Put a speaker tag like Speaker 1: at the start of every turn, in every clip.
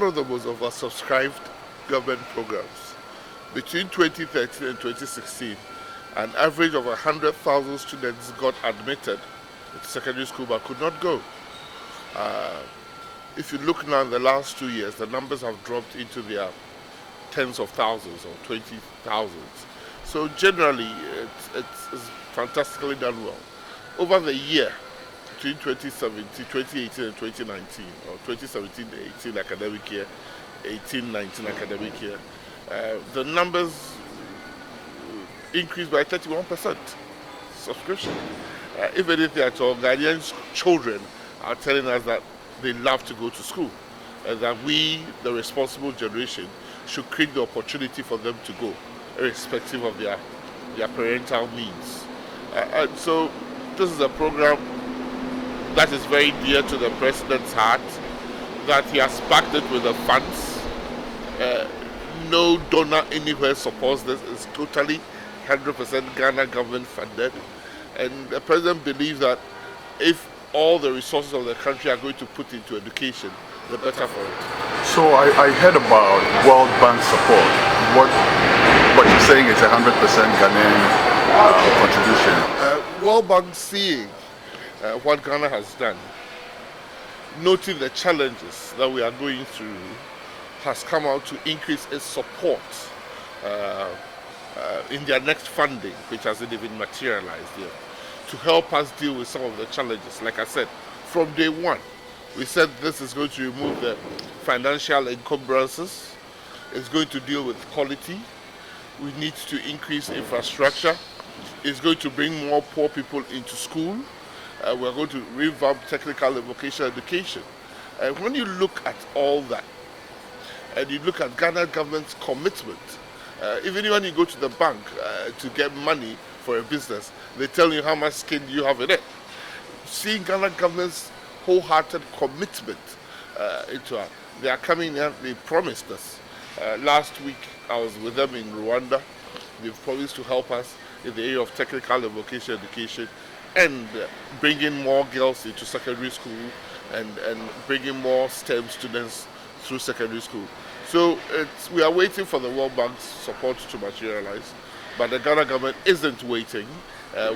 Speaker 1: of the most oversubscribed government programs. Between 2013 and 2016, an average of 100,000 students got admitted to secondary school but could not go. If you look now in the last 2 years, the numbers have dropped into their tens of thousands or 20,000s. So generally, it's fantastically done well. Over the year, between 2018 and 2019, or 2017-18 academic year, 18-19 academic year, the numbers increased by 31% subscription. If anything at all, Ghanaians' children are telling us that they love to go to school, and that we, the responsible generation, should create the opportunity for them to go, irrespective of their parental means. And so this is a program that is very dear to the President's heart, that he has backed it with the funds. No donor anywhere supports this. It's totally 100% Ghana government funded. And the President believes that if all the resources of the country are going to put into education, the better for it.
Speaker 2: So I heard about World Bank support. What you're saying is 100% Ghanaian contribution.
Speaker 1: World Bank, seeing what Ghana has done, noting the challenges that we are going through, has come out to increase its support in their next funding, which hasn't even materialized yet, to help us deal with some of the challenges. Like I said, from day one, we said this is going to remove the financial encumbrances, it's going to deal with quality, we need to increase infrastructure, it's going to bring more poor people into school, we're going to revamp technical and vocational education. When you look at all that, and you look at Ghana government's commitment, even when you go to the bank to get money for a business, they tell you how much skin you have in it. Seeing Ghana government's wholehearted commitment into it, they are coming here, they promised us. Last week I was with them in Rwanda. They've promised to help us in the area of technical and vocational education, and bringing more girls into secondary school, and bringing more STEM students through secondary school. So we are waiting for the World Bank's support to materialize, but the Ghana government isn't waiting.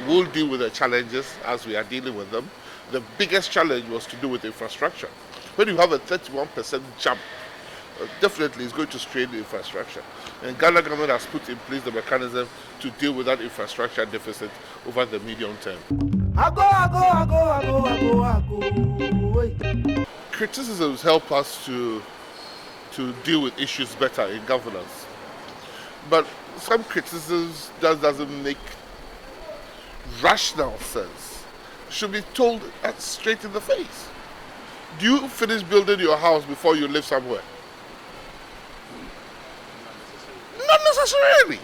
Speaker 1: We'll deal with the challenges as we are dealing with them. The biggest challenge was to do with infrastructure. When you have a 31% jump, definitely it's going to strain the infrastructure. And Ghana government has put in place the mechanism to deal with that infrastructure deficit over the medium term. Criticisms help us to deal with issues better in governance. But some criticisms doesn't make rational sense. Should be told straight in the face. Do you finish building your house before you live somewhere? Not necessarily.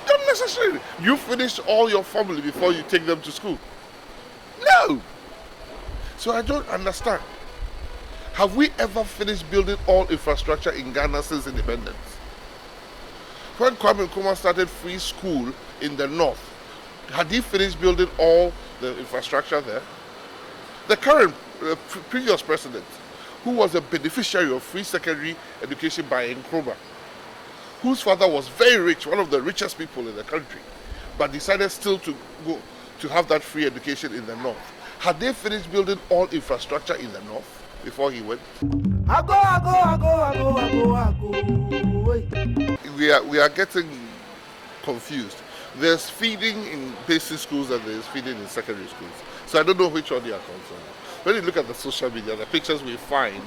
Speaker 1: Not necessarily. You finish all your family before you take them to school? No. So I don't understand. Have we ever finished building all infrastructure in Ghana since independence? When Kwame Nkrumah started free school in the north, had he finished building all the infrastructure there? The current previous president, who was a beneficiary of free secondary education by Nkrumah, whose father was very rich, one of the richest people in the country, but decided still to go to have that free education in the north. Had they finished building all infrastructure in the north before he went? We are getting confused. There's feeding in basic schools and there's feeding in secondary schools. So I don't know which one you are concerned. When you look at the social media, the pictures we find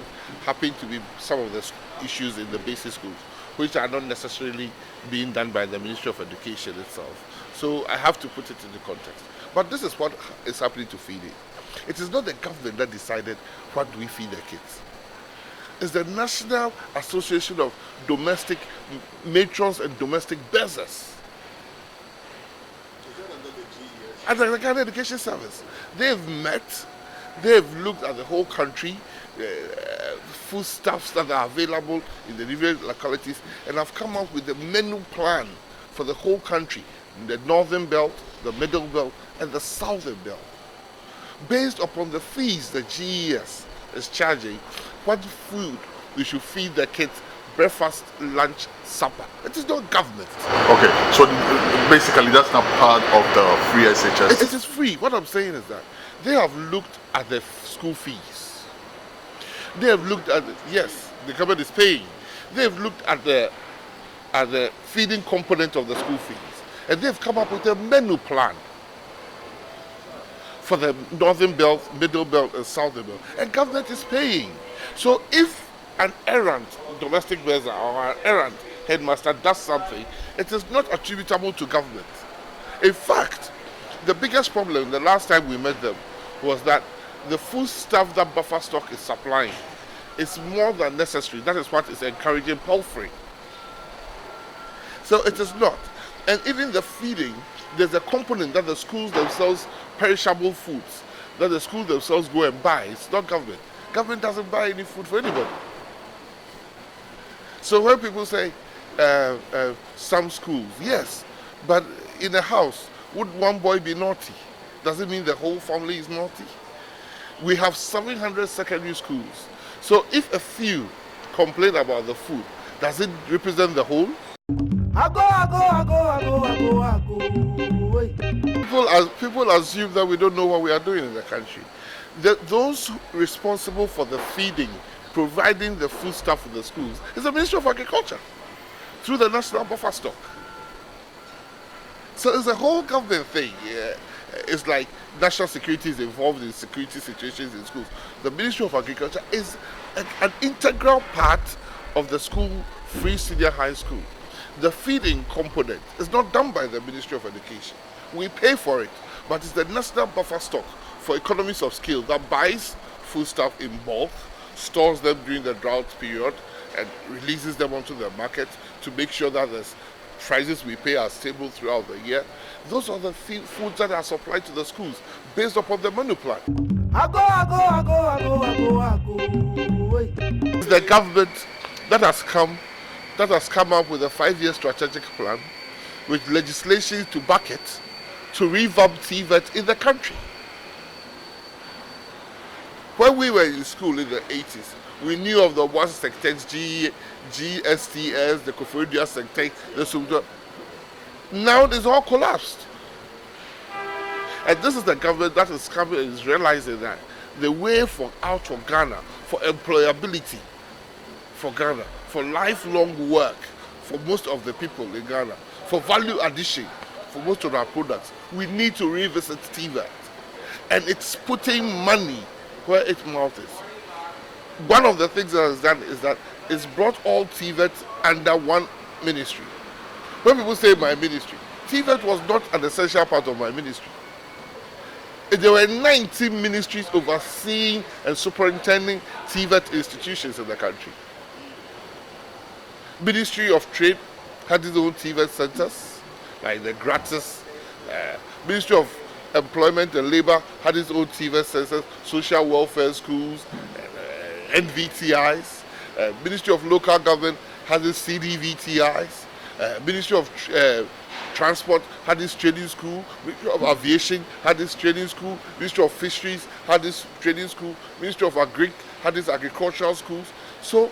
Speaker 1: happen to be some of the issues in the basic schools, which are not necessarily being done by the Ministry of Education itself. So I have to put it into context. But this is what is happening to feeding. It is not the government that decided what we feed the kids. It's the National Association of Domestic Matrons and Domestic Bearers. Under the Ghana Education Service. They've met, they've looked at the whole country, foodstuffs that are available in the different localities, and have come up with a menu plan for the whole country, in the northern belt, the middle belt, and the southern belt. Based upon the fees the GES is charging, what food we should feed the kids, breakfast, lunch, supper. It is not government.
Speaker 2: Okay, so basically that's not part of the free SHS.
Speaker 1: It is free. What I'm saying is that they have looked at the school fees. They have looked at, yes, the government is paying. They have looked at the feeding component of the school fees. And they've come up with a menu plan for the northern belt, middle belt, and southern belt. And government is paying. So if an errant domestic worker or an errant headmaster does something, it is not attributable to government. In fact, the biggest problem the last time we met them was that the food stuff that buffer stock is supplying is more than necessary. That is what is encouraging pilfering. So it is not. And even the feeding, there's a component that the schools themselves, perishable foods, that the schools themselves go and buy. It's not government. Government doesn't buy any food for anybody. So when people say some schools, yes, but in a house, would one boy be naughty? Does it mean the whole family is naughty? We have 700 secondary schools. So if a few complain about the food, does it represent the whole? People assume that we don't know what we are doing in the country. Those responsible for the feeding, providing the food stuff for the schools, is the Ministry of Agriculture through the National Buffer Stock. So it's a whole government thing. Yeah. It's like national security is involved in security situations in schools. The Ministry of Agriculture is an integral part of the school, free senior high school. The feeding component is not done by the Ministry of Education. We pay for it, but it's the National Buffer Stock for economies of scale that buys foodstuff in bulk, stores them during the drought period, and releases them onto the market to make sure that the prices we pay are stable throughout the year. Those are the foods that are supplied to the schools based upon the menu plan. It's the government that has come up with a 5-year strategic plan with legislation to back it, to revamp TVET in the country. When we were in school in the 80s, we knew of the one sectors, GSTS, the Koforidua sector, the Sumdo. Now it's all collapsed. And this is the government that is coming and is realizing that the way out for Ghana, for employability for Ghana, for lifelong work for most of the people in Ghana, for value addition for most of our products, we need to revisit TVET. And it's putting money where its mouth is. One of the things that is done is that it's brought all TVET under one ministry. When people say my ministry, TVET was not an essential part of my ministry. There were 19 ministries overseeing and superintending TVET institutions in the country. Ministry of Trade had its own TVET centers, like the Gratis. Ministry of Employment and Labor had its own TVET centers, social welfare schools, NVTIs. Ministry of Local Government had its CDVTIs. Ministry of Transport had its training school. Ministry of Aviation had its training school. Ministry of Fisheries had its training school. Ministry of Agric had its agricultural schools. So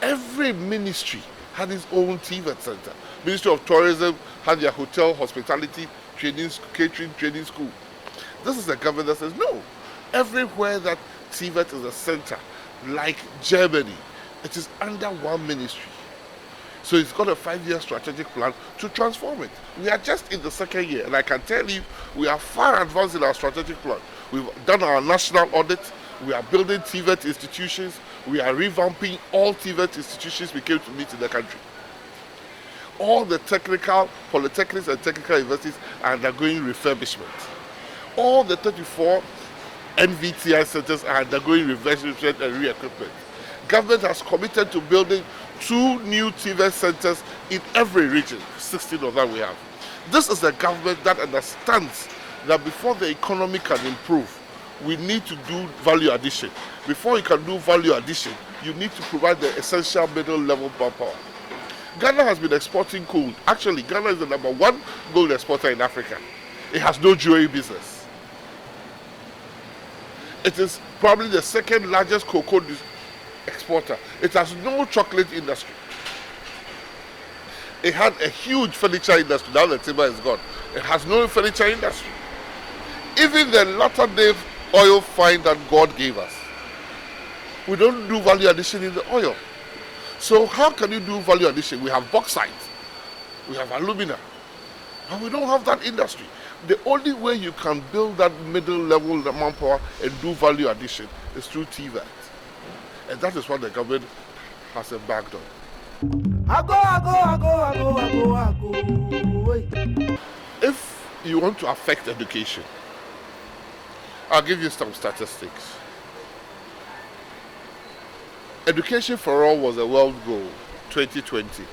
Speaker 1: every ministry had its own TVET center. Ministry of Tourism had their hotel, hospitality, training, catering training school. This is a government that says no. Everywhere that TVET is a center, like Germany, it is under one ministry. So it's got a 5-year strategic plan to transform it. We are just in the second year, and I can tell you, we are far advanced in our strategic plan. We've done our national audit. We are building TVET institutions. We are revamping all TVET institutions we came to meet in the country. All the technical, polytechnics and technical universities are undergoing refurbishment. All the 34 NVTI centers are undergoing refurbishment and re-equipment. Government has committed to building 2 new TVET centers in every region, 16 of them we have. This is a government that understands that before the economy can improve, we need to do value addition. Before you can do value addition, you need to provide the essential middle level power. Ghana has been exporting gold. Actually, Ghana is the #1 gold exporter in Africa. It has no jewelry business. It is probably the second largest cocoa exporter. It has no chocolate industry. It had a huge furniture industry. Now the timber is gone. It has no furniture industry. Even the latter day oil find that God gave us, we don't do value addition in the oil. So how can you do value addition? We have bauxite, we have alumina, and we don't have that industry. The only way you can build that middle level manpower and do value addition is through TVET. And that is what the government has embarked on. If you want to affect education, I'll give you some statistics. Education for all was a world goal, 2020.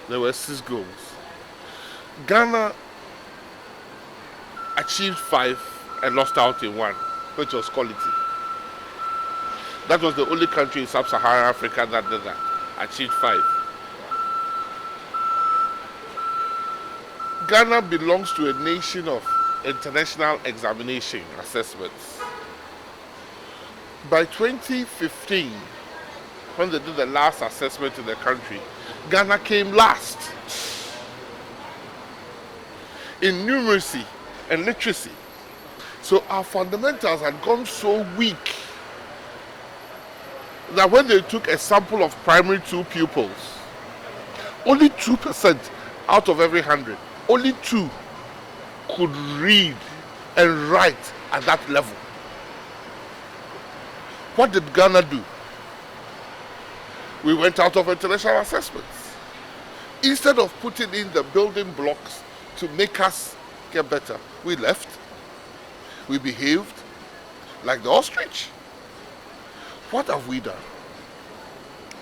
Speaker 1: There were 6 goals. Ghana achieved 5 and lost out in 1, which was quality. That was the only country in sub-Saharan Africa that did that, achieved 5. Ghana belongs to a nation of international examination assessments. By 2015, when they did the last assessment in the country, Ghana came last in numeracy and literacy. So our fundamentals had gone so weak that when they took a sample of primary 2 pupils, only 2% out of every 100, only 2 could read and write at that level. What did Ghana do? We went out of international assessments. Instead of putting in the building blocks to make us get better, we left. We behaved like the ostrich. What have we done?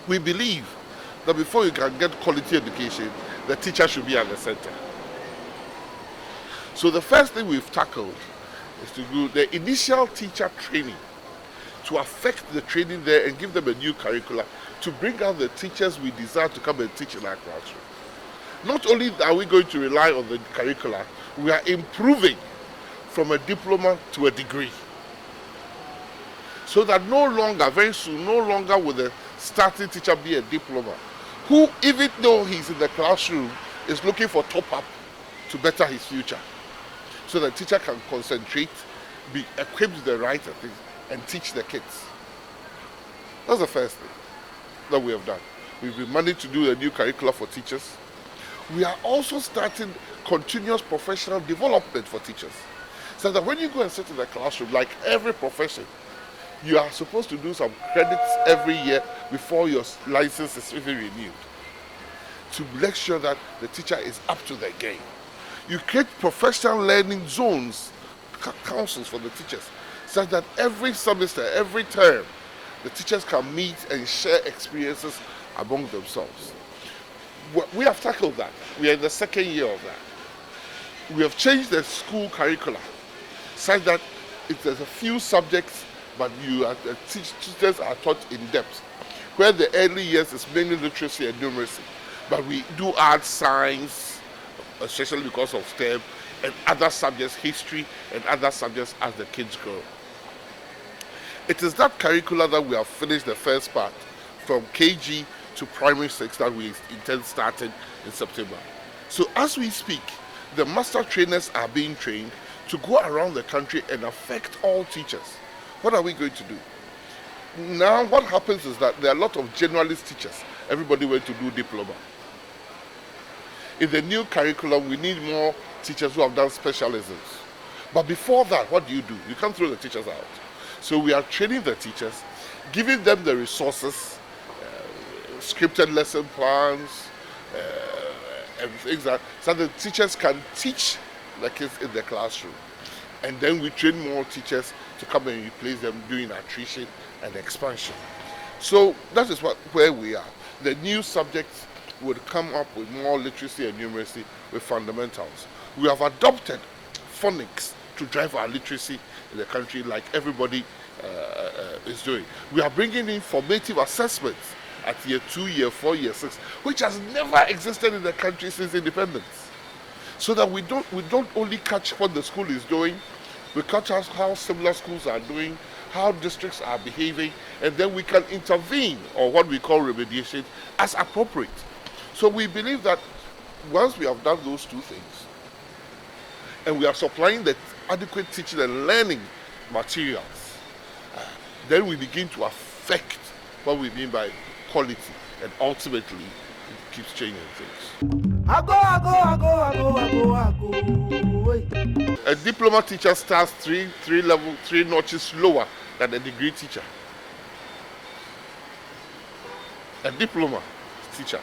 Speaker 1: We believe that before you can get quality education, the teacher should be at the center. So the first thing we've tackled is to do the initial teacher training, to affect the training there and give them a new curricula, to bring out the teachers we desire to come and teach in our classroom. Not only are we going to rely on the curricula, we are improving from a diploma to a degree. So that no longer, very soon, no longer will the starting teacher be a diploma, who, even though he's in the classroom, is looking for top-up to better his future. So the teacher can concentrate, be equipped with the right things, and teach the kids. That's the first thing that we have done. We've been managed to do a new curricula for teachers. We are also starting continuous professional development for teachers. So that when you go and sit in the classroom, like every profession, you are supposed to do some credits every year before your license is even renewed, to make sure that the teacher is up to their game. You create professional learning zones, councils for the teachers, so that every semester, every term, the teachers can meet and share experiences among themselves. We have tackled that. We are in the 2nd year of that. We have changed the school curricula such that there's a few subjects, but the teachers are taught in depth, where the early years is mainly literacy and numeracy. But we do add science, especially because of STEM, and other subjects, history and other subjects as the kids grow. It is that curricula that we have finished the first part, from KG to primary 6, that we intend starting in September. So as we speak, the master trainers are being trained to go around the country and affect all teachers. What are we going to do? Now what happens is that there are a lot of generalist teachers. Everybody went to do diploma. In the new curriculum, we need more teachers who have done specialisms. But before that, what do? You can't throw the teachers out. So we are training the teachers, giving them the resources, scripted lesson plans, and things that, so the teachers can teach the kids in the classroom. And then we train more teachers to come and replace them during attrition and expansion. So that is where we are. The new subjects would come up with more literacy and numeracy with fundamentals. We have adopted phonics to drive our literacy in the country, like everybody is doing. We are bringing in formative assessments at year 2, year 4, year 6, which has never existed in the country since independence. So that we don't only catch what the school is doing, we catch how similar schools are doing, how districts are behaving, and then we can intervene, or what we call remediation, as appropriate. So we believe that once we have done those two things, and we are supplying the adequate teaching and learning materials, then we begin to affect what we mean by quality, and ultimately it keeps changing things. A diploma teacher starts three notches lower than a degree teacher. A diploma teacher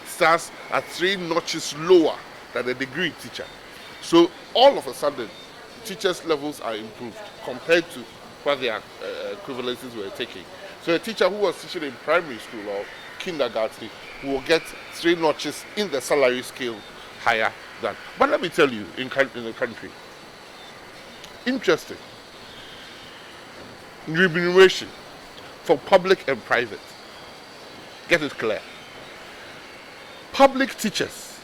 Speaker 1: starts at 3 notches lower than a degree teacher. So all of a sudden, teachers' levels are improved compared to what their equivalencies were taking. So a teacher who was teaching in primary school or kindergarten will get 3 notches in the salary scale higher than. But let me tell you, in the country, interesting, remuneration for public and private. Get it clear. Public teachers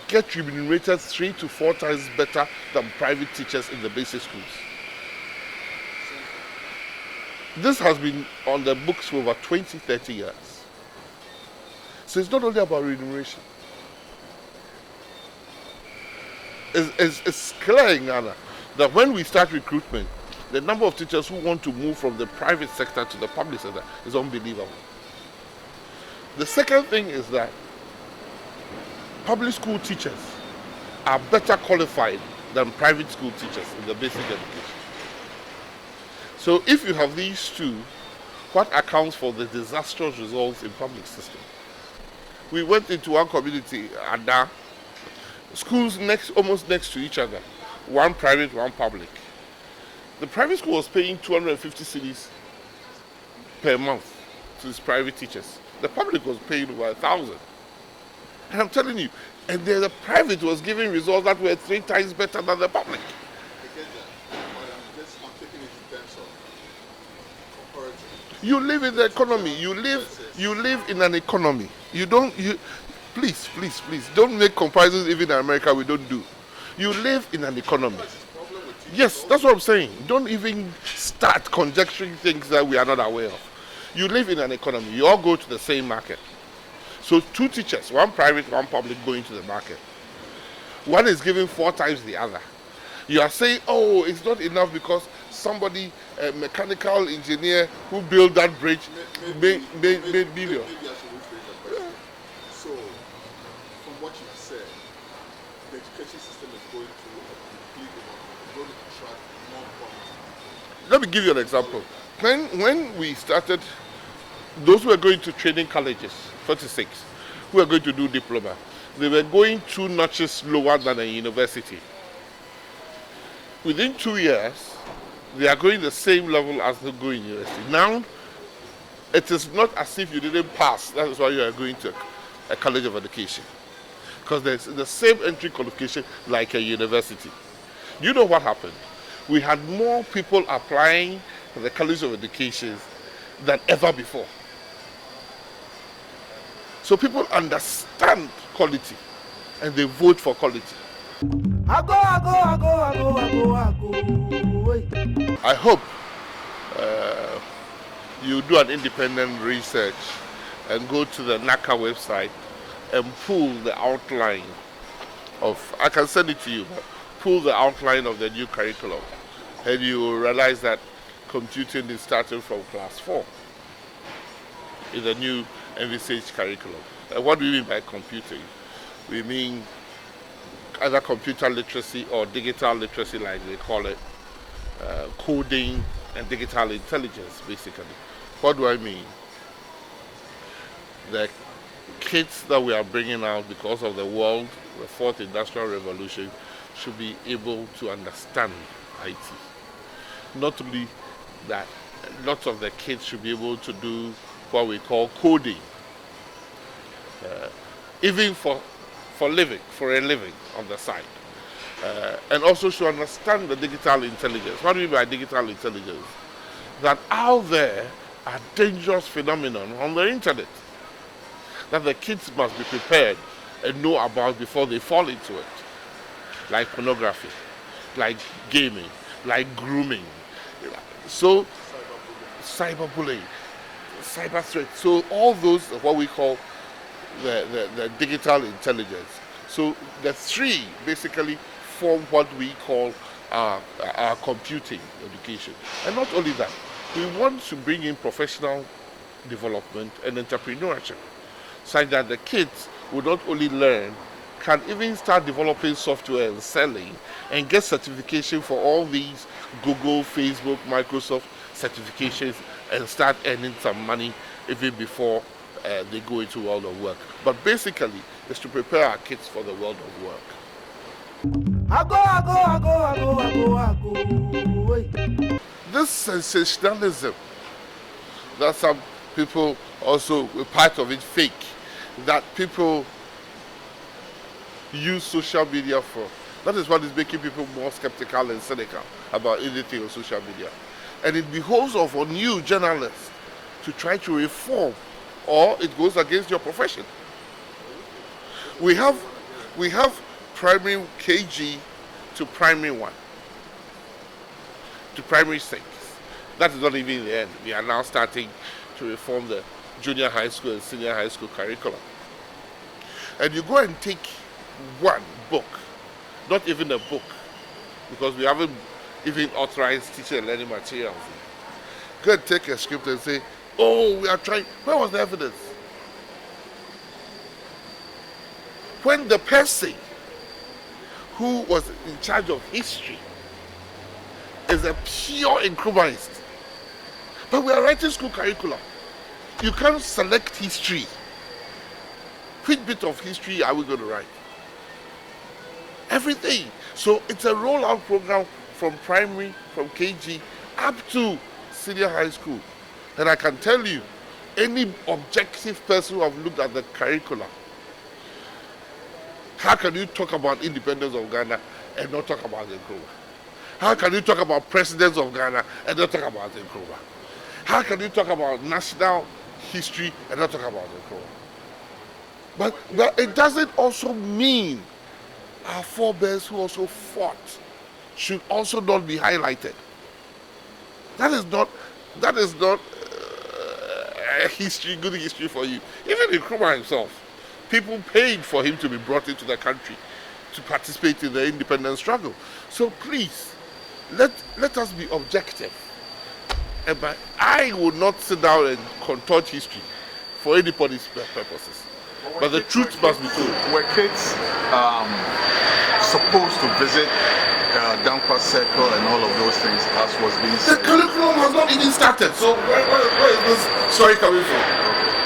Speaker 1: get remunerated 3 to 4 times better than private teachers in the basic schools. This has been on the books for over 20, 30 years. So it's not only about remuneration. It's clear in Ghana that when we start recruitment, the number of teachers who want to move from the private sector to the public sector is unbelievable. The second thing is that public school teachers are better qualified than private school teachers in the basic education. So if you have these two, what accounts for the disastrous results in public system? We went into one community, Ada, schools almost next to each other, one private, one public. The private school was paying 250 cedis per month to its private teachers. The public was paying over 1,000. And I'm telling you, and then the private was giving results that were 3 times better than the public.
Speaker 2: I get that, but I'm taking it in terms of comparative.
Speaker 1: You live in the economy. You live in an economy. Please, don't make comparisons. Even in America, we don't do. You live in an economy. Yes, that's what I'm saying. Don't even start conjecturing things that we are not aware of. You live in an economy. You all go to the same market. So 2 teachers, one private, one public, going to the market. One is giving 4 times the other. You are saying, oh, it's not enough because somebody, a mechanical engineer who built that bridge, made million.
Speaker 2: Maybe I should rephrase the question. So, from what you said, the education system is going through a complete going to attract more quality.
Speaker 1: Let me give you an example. When we started, those who were going to training colleges, 46, who were going to do diploma, they were going 2 notches lower than a university. Within 2 years, they are going the same level as they go in university. Now, it is not as if you didn't pass. That is why you are going to a college of education. Because there's the same entry qualification like a university. You know what happened? We had more people applying for the college of education than ever before. So people understand quality and they vote for quality. I hope you do an independent research and go to the NACA website and pull the outline of, I can send it to you, but pull the outline of the new curriculum and you will realize that computing is starting from class 4 in the new envisaged curriculum. What do we mean by computing? We mean either computer literacy or digital literacy, like they call it, coding and digital intelligence, basically. What do I mean? The kids that we are bringing out because of the world, the 4th Industrial Revolution, should be able to understand IT. Not only that, lots of the kids should be able to do what we call coding, even for a living on the side, and also should understand the digital intelligence. What do we mean by digital intelligence? That out there are dangerous phenomena on the internet that the kids must be prepared and know about before they fall into it, like pornography, like gaming, like grooming. So cyberbullying, cyber threats. So all those are what we call the digital intelligence. So the three basically form what we call our computing education. And not only that, we want to bring in professional development and entrepreneurship, such that the kids will not only learn, can even start developing software and selling and get certification for all these Google, Facebook, Microsoft certifications and start earning some money even before they go into the world of work. But basically, it's to prepare our kids for the world of work. This sensationalism that some people also, part of it fake, that people use social media for. That is what is making people more skeptical and cynical about anything on social media. And it behoves on you, journalists, to try to reform, or it goes against your profession. We have primary KG to primary 1, to primary 6. That is not even the end. We are now starting to reform the junior high school and senior high school curriculum. And you go and take one book, not even a book, because we haven't even authorized teaching and learning materials. Go and take a script and say, oh, we are trying. Where was the evidence? When the person who was in charge of history is a pure Nkrumahist, but we are writing school curriculum. You can't select history. Which bit of history are we going to write? Everything. So it's a rollout program from primary, from KG, up to senior high school. And I can tell you, any objective person who have looked at the curriculum, how can you talk about independence of Ghana and not talk about Nkrumah? How can you talk about presidents of Ghana and not talk about Nkrumah? How can you talk about national history and not talk about Nkrumah? But it doesn't also mean our forebears who also fought should also not be highlighted. That is not a history, good history for you. Even Nkrumah himself, people paid for him to be brought into the country to participate in the independence struggle. So please, let us be objective. But I would not sit down and contort history for anybody's purposes. But the truth must be told.
Speaker 2: Were kids supposed to visit Dankwa Circle and all of those things as was being said?
Speaker 1: The curriculum has not even started. So where is this story coming from?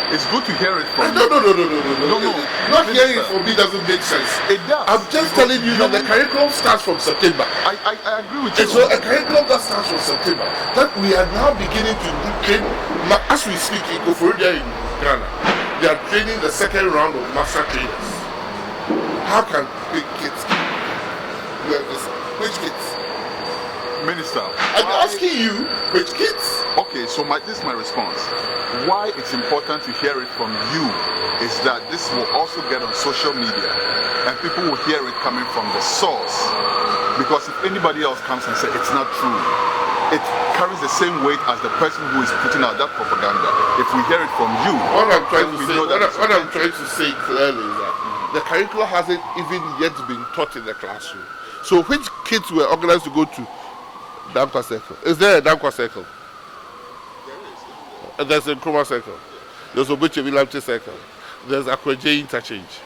Speaker 2: It's good to hear it from
Speaker 1: No. Not hearing it from me doesn't make sense.
Speaker 2: It does.
Speaker 1: I'm just telling you that the curriculum starts from September.
Speaker 2: I agree with you.
Speaker 1: And so a curriculum that starts from September, that we are now beginning to train, as we speak in Koforidua in Ghana, they are training the second round of master trainers. How can big kids learn this? Which kids?
Speaker 2: Minister,
Speaker 1: I'm asking you, which kids?
Speaker 2: Okay, so this is my response. Why it's important to hear it from you is that this will also get on social media and people will hear it coming from the source. Because if anybody else comes and says it's not true, it carries the same weight as the person who is putting out that propaganda. If we hear it from you,
Speaker 1: what I'm trying to say clearly is that the curriculum hasn't even yet been taught in the classroom. So which kids were organized to go to Dankwa Circle? Is there a Dankwa Circle? There's a Nkrumah Circle. There's Obechevi Lamte Circle. There's Akweje Interchange.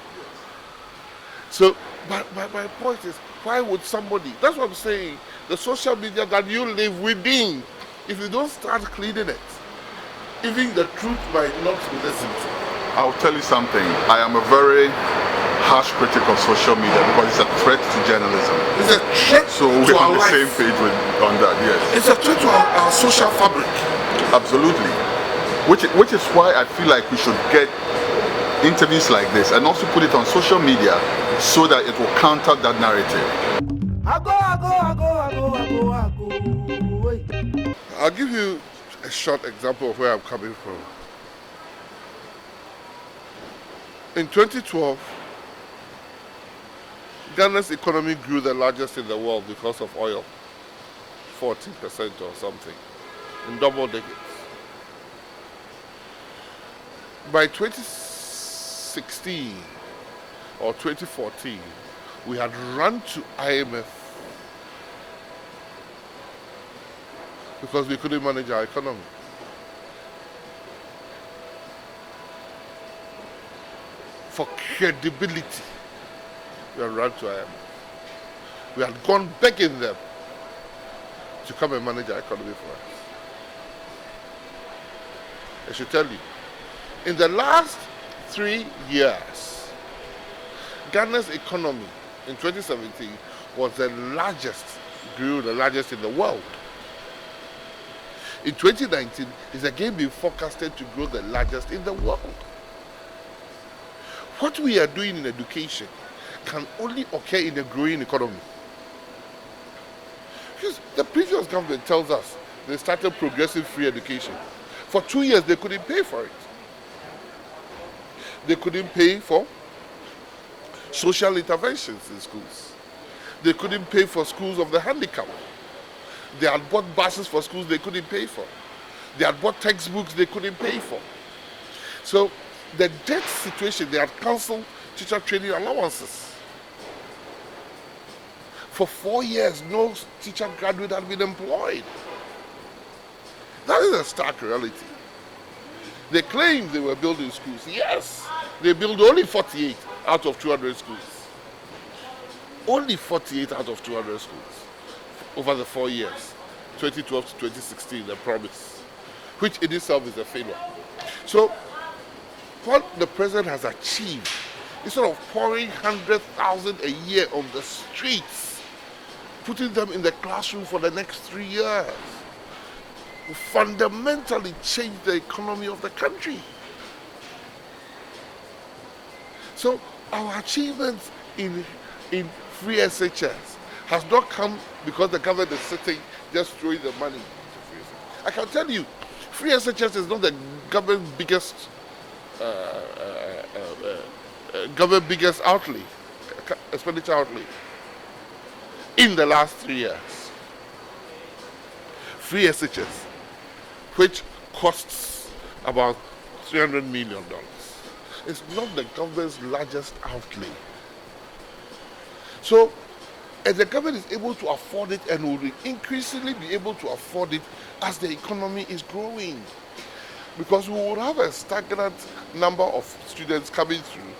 Speaker 1: So, my point is, why would somebody, that's what I'm saying, the social media that you live within, if you don't start cleaning it, even the truth might not be listened to.
Speaker 2: I'll tell you something. I am a very harsh critic of social media because it's a threat to journalism.
Speaker 1: It's a threat
Speaker 2: so
Speaker 1: to
Speaker 2: we're
Speaker 1: our
Speaker 2: on the
Speaker 1: life.
Speaker 2: same page on that, yes.
Speaker 1: It's a threat to our social fabric.
Speaker 2: Absolutely. Which is why I feel like we should get interviews like this and also put it on social media so that it will counter that narrative.
Speaker 1: I'll give you a short example of where I'm coming from. In 2012, Ghana's economy grew the largest in the world because of oil, 40% or something, in double digits. By 2016 or 2014, we had run to IMF because we couldn't manage our economy. For credibility, we had run to IMF. We had gone begging them to come and manage our economy for us. I should tell you, in the last 3 years, Ghana's economy in 2017 was the largest, grew the largest in the world. In 2019, it's again being forecasted to grow the largest in the world. What we are doing in education can only occur in a growing economy. Because the previous government tells us they started progressive free education. For 2 years, they couldn't pay for it. They couldn't pay for social interventions in schools. They couldn't pay for schools of the handicapped. They had bought buses for schools they couldn't pay for. They had bought textbooks they couldn't pay for. So the debt situation, they had cancelled teacher training allowances. For 4 years, no teacher graduate had been employed. That is a stark reality. They claim they were building schools. Yes, they built only 48 out of 200 schools. Only 48 out of 200 schools over the 4 years, 2012 to 2016, the promise, which in itself is a failure. So, what the president has achieved, instead of pouring 100,000 a year on the streets, putting them in the classroom for the next 3 years, will fundamentally change the economy of the country. So our achievements in free SHS has not come because the government is sitting just throwing the money into free SHS. I can tell you, free SHS is not the government's biggest outlay, expenditure outlay in the last 3 years. Free SHS, which costs about $300 million. It's not the government's largest outlay. So, as the government is able to afford it and will increasingly be able to afford it as the economy is growing. Because we will have a stagnant number of students coming through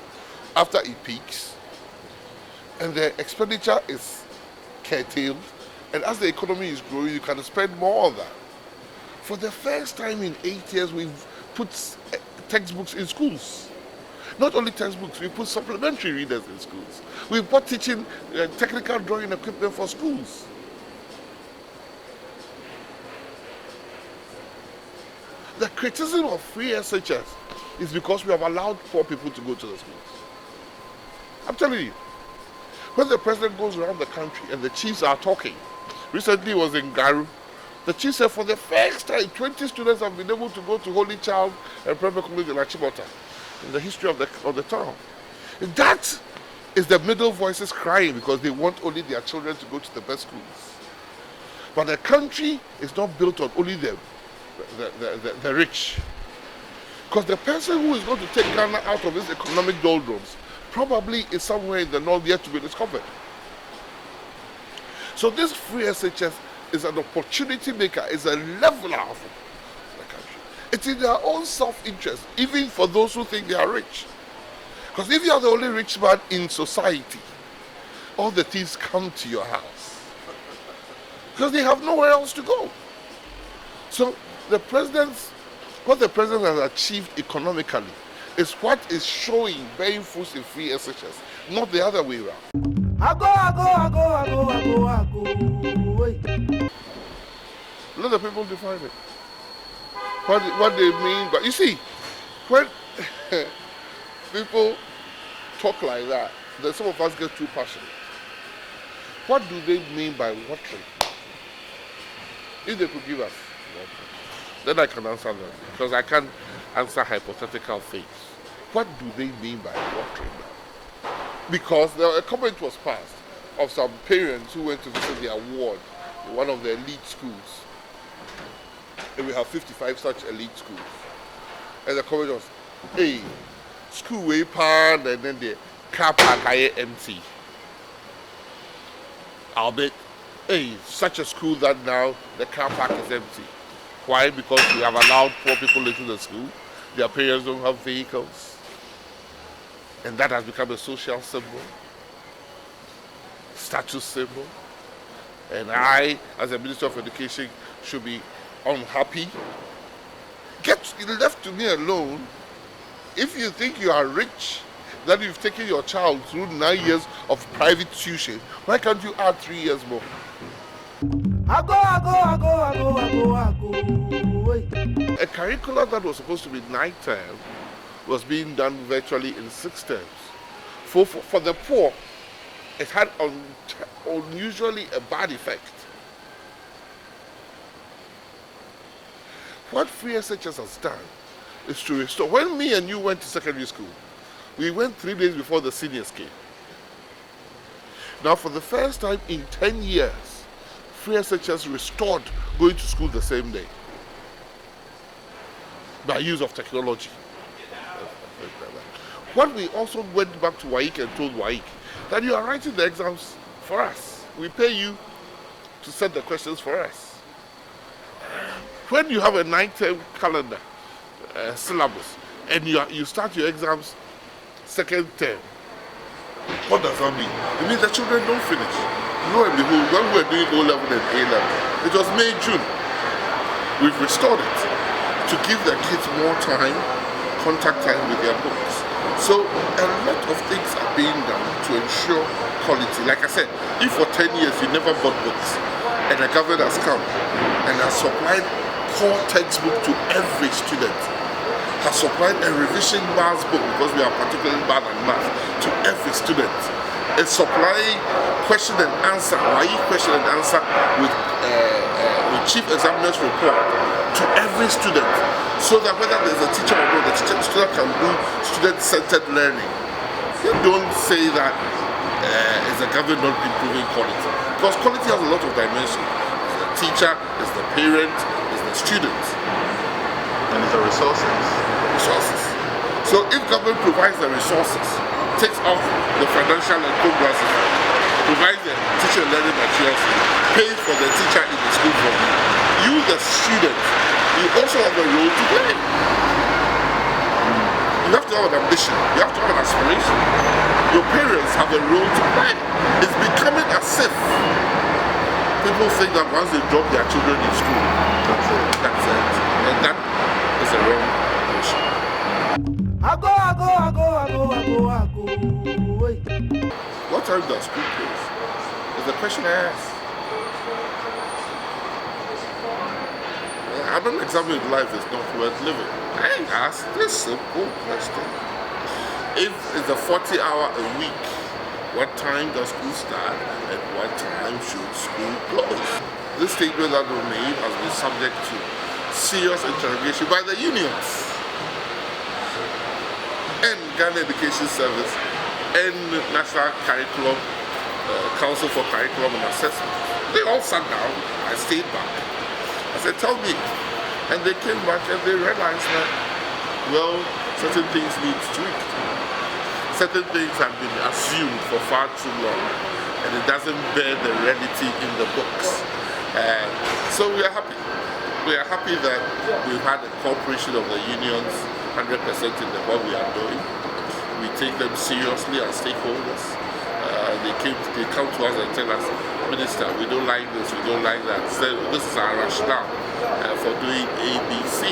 Speaker 1: after it peaks, and the expenditure is curtailed, and as the economy is growing, you can spend more on that. For the first time in 8 years, we've put textbooks in schools. Not only textbooks, we put supplementary readers in schools. We've bought teaching technical drawing equipment for schools. The criticism of free SHS is because we have allowed poor people to go to the schools. I'm telling you, when the president goes around the country and the chiefs are talking, recently it was in Garu, the chief said for the first time 20 students have been able to go to Holy Child and Prempeh College in Achimota in the history of the town. And that is the middle voices crying because they want only their children to go to the best schools. But the country is not built on only the rich. Because the person who is going to take Ghana out of its economic doldrums probably is somewhere in the north yet to be discovered. So this free SHS is an opportunity maker, is a leveler of the country. It's in their own self-interest, even for those who think they are rich. Because if you are the only rich man in society, all the thieves come to your house. Because they have nowhere else to go. So what the president has achieved economically is what is showing bearing fruits in free SHS, not the other way around. I go. Let the people define it. What they mean, but you see, when people talk like that, then some of us get too passionate. What do they mean by watering? If they could give us watering, then I can answer them, because I can't answer hypothetical things. What do they mean by watering now? Because a comment was passed of some parents who went to visit their ward in one of the elite schools. And we have 55 such elite schools. And the comment was, hey, school way pan and then the car park I empty. I'll bet, hey, such a school that now the car park is empty. Why? Because we have allowed poor people into the school. Their parents don't have vehicles. And that has become a social symbol, status symbol. And I, as a Minister of Education, should be unhappy. Get left to me alone. If you think you are rich, that you've taken your child through 9 years of private tuition, why can't you add 3 years more? A curriculum that was supposed to be 9 terms was being done virtually in 6 terms. For the poor, it had unusually a bad effect. What Free SHS has done is to restore. When me and you went to secondary school, we went 3 days before the seniors came. Now, for the first time in 10 years, Free SHS restored going to school the same day by use of technology. When we also went back to WAEC and told WAEC that you are writing the exams for us. We pay you to set the questions for us. When you have a 9-term calendar syllabus and you start your exams second term, what does that mean? It means the children don't finish. Lo and behold, when we were doing O-level and A-level, it was May, June. We've restored it to give the kids more time, contact time with their books. So a lot of things are being done to ensure quality. Like I said, if for 10 years you never bought books and the government has come and has supplied core textbook to every student, has supplied a revision maths book because we are particularly bad at math to every student, is supplying question and answer, question and answer with chief examiner's report to every student, so that whether there's a teacher or not, the student can do student-centered learning. You don't say that is the government not improving quality, because quality has a lot of dimensions. It's the teacher, it's the parent, it's the student,
Speaker 2: and it's the resources.
Speaker 1: So if government provides the resources, takes off the financial and co-grants, provides the teacher learning materials, pays for the teacher in the school for you, the student, you also have a role to play. You have to have an ambition, you have to have an aspiration. Your parents have a role to play. It's becoming as if people think that once they drop their children in school, that's it. And that is a wrong notion. What time does school close? Is the question I ask. I don't examine life is not worth living. I ask this simple question. If it's a 40-hour a week, what time does school start and what time should school close? This statement that we made has been subject to serious interrogation by the unions and Ghana Education Service and National Curriculum Council for Curriculum and Assessment. They all sat down. I stayed back. I said, tell me. And they came back and they realized that, well, certain things need tweaked. Certain things have been assumed for far too long, and it doesn't bear the reality in the books. So we are happy. We are happy that we've had the cooperation of the unions 100% in what we are doing. We take them seriously as stakeholders. They come to us and tell us, Minister, we don't like this, we don't like that. So this is our rationale for doing ABC,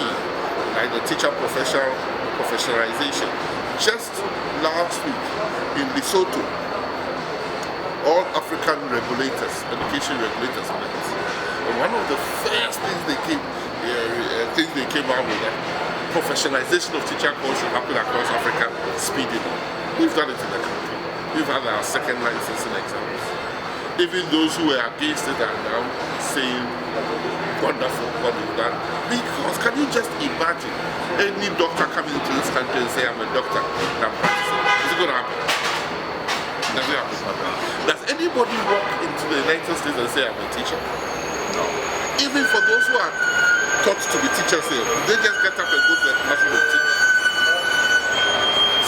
Speaker 1: like the teacher professionalization. Just last week in Lesotho, all African regulators, education regulators met. And one of the first things they came out with, that professionalization of teacher course should happen across Africa speedily. We've done it in the country. We've had our second licensing exams. Even those who were against it are now saying, wonderful what we've done. Because can you just imagine any doctor coming into this country and say, I'm a doctor and I'm practicing? Is it going to happen? Does it happen? Does anybody walk into the United States and say, I'm a teacher? No. Even for those who are taught to be teachers here, they just get up and go to the classroom and teach.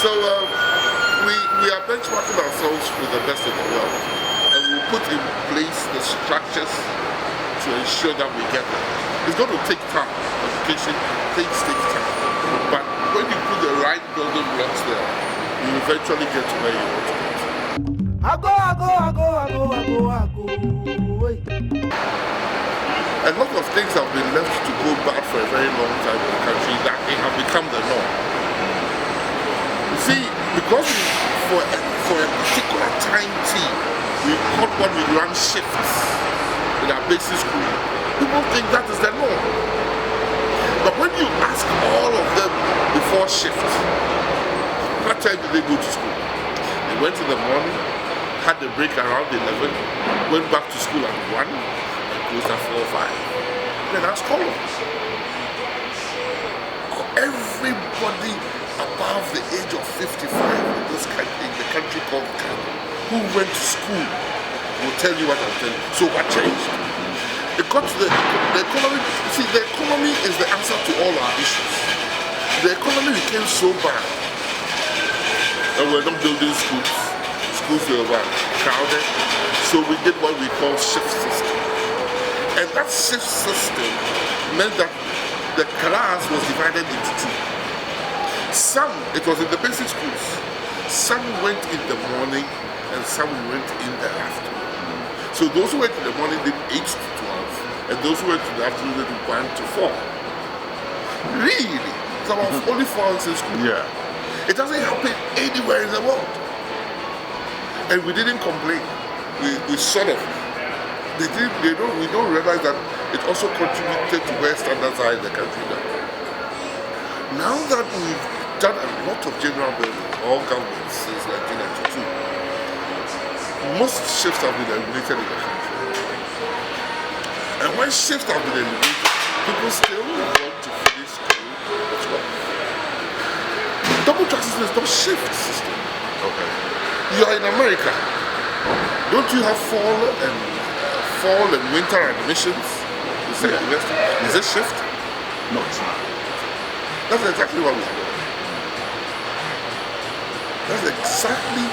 Speaker 1: So we are benchmarking ourselves with the best in the world, and we'll put in place the structures to ensure that we get there. It's going to take time. Education takes time. But when you put the right building blocks there, you eventually get to where you want to get.
Speaker 3: I go.
Speaker 1: A lot of things have been left to go bad for a very long time in the country that they have become the norm. You see, because for a particular time T, we caught when we run shifts in our basic school, people think that is the norm. But when you ask all of them before shift, what time did they go to school? They went in the morning, had the break around 11, went back to school at 1, and closed at 4 or 5. Then ask all of us. Everybody above the age of 55 in this country, in the country called Ghana, who went to school will tell you what I'm telling you. So what changed? It got to the economy. See, the economy is the answer to all our issues. The economy became so bad, and we're not building schools. Schools were crowded, so we did what we call shift system. And that shift system meant that the class was divided into two. Some, it was in the basic schools, some went in the morning and some went in the afternoon. So those who went in the morning did 8 to 12, and those who went in the afternoon did 1 to 4. Really? So I was only 4 hours in school.
Speaker 2: Yeah.
Speaker 1: It doesn't happen anywhere in the world. And we didn't complain. We sort of, we don't realize that it also contributed to where standards are in the country now. Now that we've done a lot of general buildings, all governments since 1992, most shifts have been eliminated in the country. And when shifts have been eliminated, people still want to finish school at 12. Double track system is not shift system.
Speaker 2: Okay.
Speaker 1: You are in America. Don't you have fall and winter admissions? Is it shift?
Speaker 2: No, it's not.
Speaker 1: That's exactly what we do. That's exactly